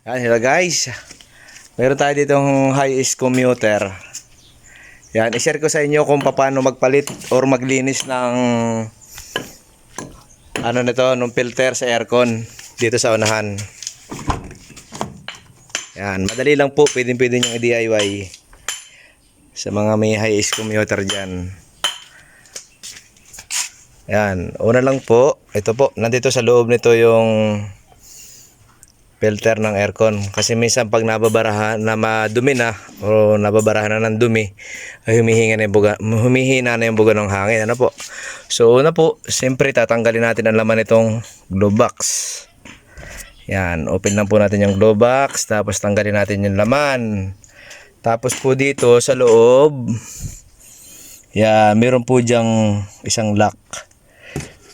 Yan, hello guys. Meron tayo ditong high-is commuter. Yan, i-share ko sa inyo kung paano magpalit or maglinis ng nung filter sa aircon dito sa unahan. Yan, madali lang po, pwede nyo i-DIY sa mga may high-is commuter dyan. Yan, una lang po, ito po, nandito sa loob nito yung filter ng aircon, kasi minsan pag nababarahan na madumi na o nababarahan na ng dumi ay humihina na yung buga ng hangin. Ano po? So una po, siyempre tatanggalin natin ang laman nitong glove box. Yan, open lang po natin yung glove box, tapos tanggalin natin yung laman. Tapos po dito sa loob, yan, meron po diyang isang lock.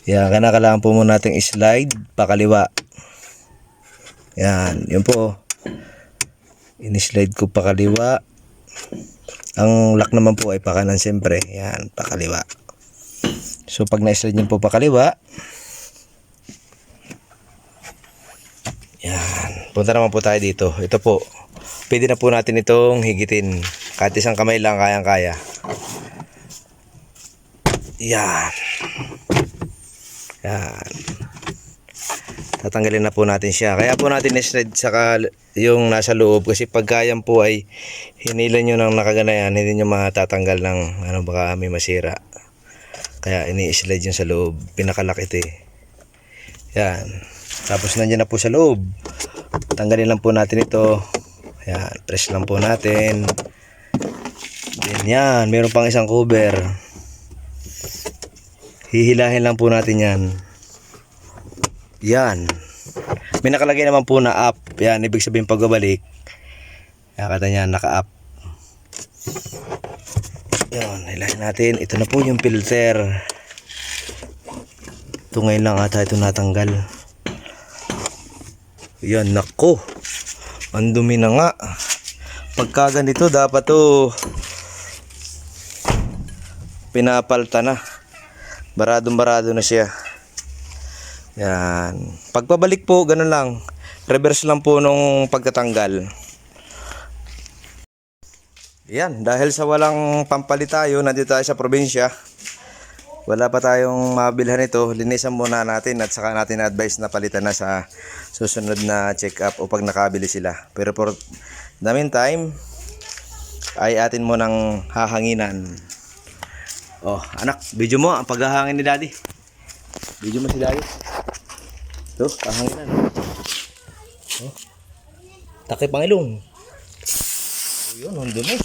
Yan, kailangan po muna nating slide pakaliwa. Yan, yun po. Ini-slide ko pa kaliwa. Ang lock naman po ay pakanan siyempre. Yan, pakaliwa. So pag na-slide nyo po pakaliwa, yan, punta naman po tayo dito. Ito po, pwede na po natin itong higitin. Kahit isang kamay lang, kayang-kaya. Yan. Yan. Tatanggalin na po natin siya. Kaya po natin i-slide saka yung nasa loob, kasi pagka yan po ay hinilan nyo ng nakaganayan, hindi nyo matatanggal ng baka may masira. Kaya ini-slide yung sa loob. Pinakalak ito eh. Yan. Tapos nandiyan na po sa loob. Tanggalin lang po natin ito. Yan. Press lang po natin. Then yan. Meron pang isang cover. Hihilahin lang po natin yan. Yan. May nakalagay naman po na up. Yan, ibig sabihin pagbabalik. Yan, kata niya, naka-up. Yan, hilahin natin. Ito na po yung filter. Ito ngayon lang ata ito natanggal. Yan, nako. Ang dumi na nga. Pagka ganito, dapat to pinapalta na. Baradong-barado na siya. Yan. Pagpabalik po, ganun lang. Reverse lang po nung pagtatanggal. Yan. Dahil sa walang pampalit tayo, nandito tayo sa probinsya. Wala pa tayong mabilhan ito. Linisan muna natin at saka natin advice na palitan na sa susunod na check-up o pag nakabili sila. Pero for the meantime, ay atin mo ng hahanginan. Oh, anak, video mo ang paghahangin ni daddy. Video mo si daddy. Ito, pahanginan. Oh. Takip ang ilong. Oh, yun, ang dumi.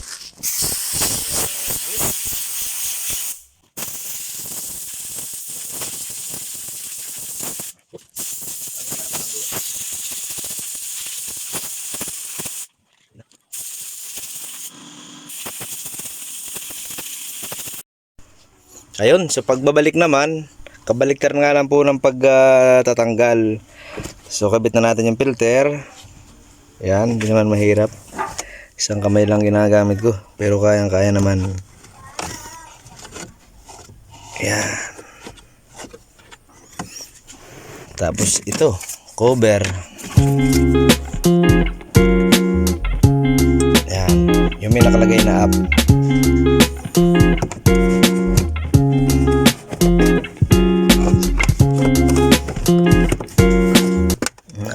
Ayun, sa pagbabalik naman, kabaliktad nga lang po ng pagtatanggal. So kabit na natin yung filter. Yan, hindi naman mahirap. Isang kamay lang ginagamit ko, pero kayang-kaya naman. Yan. Tapos ito, cover. Yan, yung may nakalagay na up.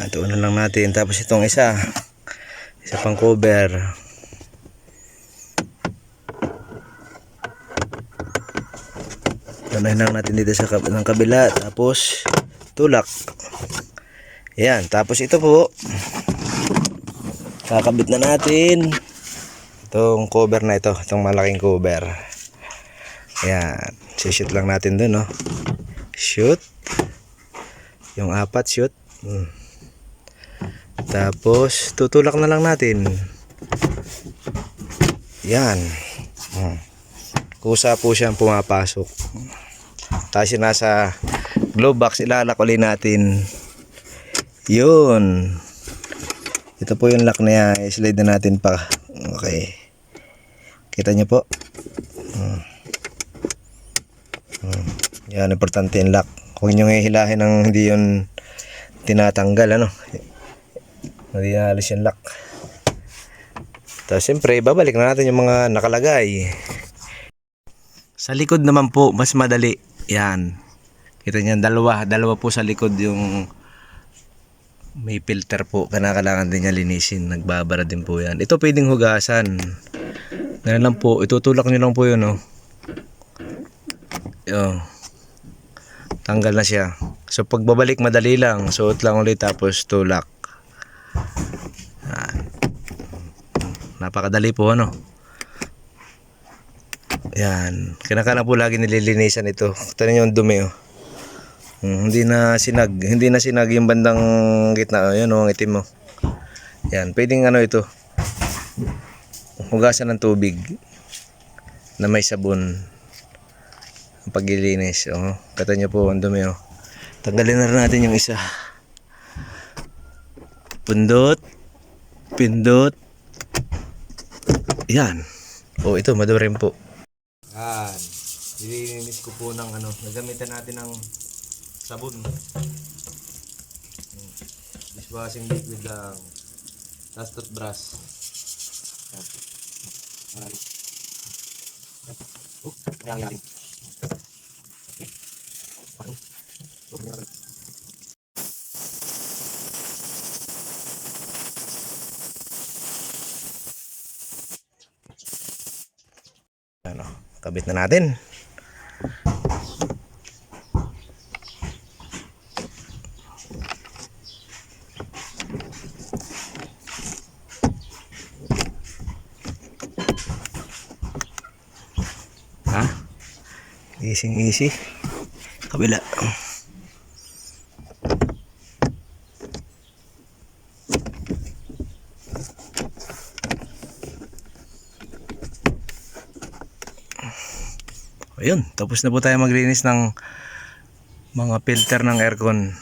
Tuunan lang natin. Tapos itong isa pang cover. Tuunan lang natin dito sa kabila. Tapos tulak. Yan. Tapos ito po, kakabit na natin itong cover na ito. Itong malaking cover. Yan. Shoot lang natin dun, no? Shoot. Yung apat, shoot. Tapos tutulak na lang natin. Yan. Kusa po siyang pumapasok. Tapos yung nasa glove box, ilalak ulit natin. Yun. Ito po yung lock na yan. I-slide na natin pa. Okay. Kita nyo po. Yan, importante yung lock. Huwag nyo hihilahin ng hindi yun tinatanggal, ano. Hindi na alis yung lock. Tapos siyempre, babalik na natin yung mga nakalagay. Sa likod naman po, mas madali. Yan. Kita niyan, dalawa po sa likod yung may filter po. Kailangan din niya linisin. Nagbabara din po yan. Ito pwedeng hugasan. Ganun lang po. Itutulak nyo lang po yun, oh. Yo. Tanggal na siya. So pagbabalik madali lang. Suot lang ulit tapos tulak. Napakadali po ano. Yan. Kinakailangan po lagi nililinisan ito. Tignan niyo yung dumi oh. Hindi na sinag yung bandang gitna. Yan oh, ang itim mo. Yan, pwedeng ano ito. Hugasan ng tubig na may sabon. Ang paglilinis oh. Kita niyo po ang dumi oh. Tanggalin na rin natin yung isa. Pindot. Yan. Oh, ito madumi rin po. Yan. Nililinis ko po ng ano, nagamitan natin ng sabon. Dishwashing liquid lang. Tapos toothbrush. Yan. Ano, kabit na natin. Ha? Easy. Kabila. Ayun, tapos na po tayo maglinis ng mga filter ng aircon.